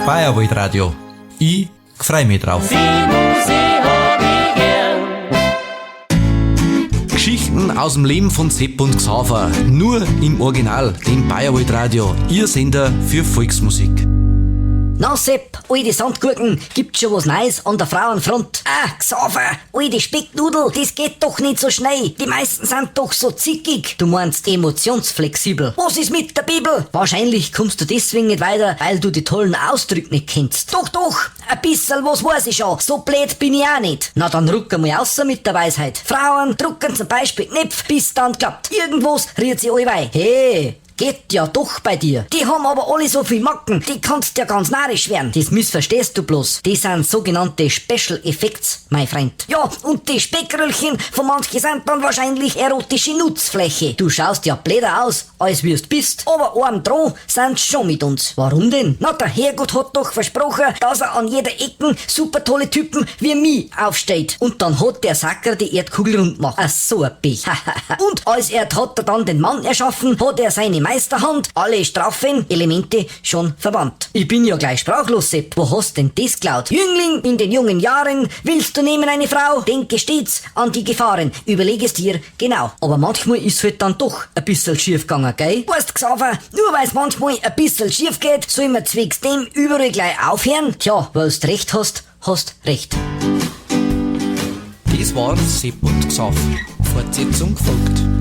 Bayerwald Radio. Ich freu mich drauf. Geschichten aus dem Leben von Sepp und Xaver. Nur im Original, dem Bayerwald Radio. Ihr Sender für Volksmusik. Na Sepp, alte Sandgurken, gibt's schon was Neues an der Frauenfront? Xaver, alte Specknudel, das geht doch nicht so schnell. Die meisten sind doch so zickig. Du meinst emotionsflexibel. Was ist mit der Bibel? Wahrscheinlich kommst du deswegen nicht weiter, weil du die tollen Ausdrücke nicht kennst. Doch, ein bisschen was weiß ich schon. So blöd bin ich auch nicht. Na dann ruck mal raus mit der Weisheit. Frauen drucken zum Beispiel Knöpfe, bis dann klappt. Irgendwas rührt sie allweil. Hey! Geht ja doch bei dir. Die haben aber alle so viel Macken, die kannst ja ganz narrisch werden. Das missverstehst du bloß. Die sind sogenannte Special Effects, mein Freund. Ja, und die Speckröllchen von manchen sind dann wahrscheinlich erotische Nutzfläche. Du schaust ja bläder aus, als wirst bist, aber arm dran sind schon mit uns. Warum denn? Na, der Herrgott hat doch versprochen, dass er an jeder Ecken super tolle Typen wie mich aufsteht. Und dann hat der Sacker die Erdkugel rund gemacht. So ein Pech. Und als er hat er dann den Mann erschaffen, hat er seine Meisterhand alle straffen Elemente schon verwandt. Ich bin ja gleich sprachlos, Sepp. Wo hast denn das geklaut? Jüngling, in den jungen Jahren willst du nehmen eine Frau? Denke stets an die Gefahren. Überlege es dir genau. Aber manchmal ist halt dann doch ein bisschen schief gegangen, gell? Weißt, Xaver, nur weil es manchmal ein bisschen schief geht, soll man zwecks dem überall gleich aufhören? Tja, weil du recht hast, hast recht. Das war Sepp und Xaver. Fortsetzung folgt.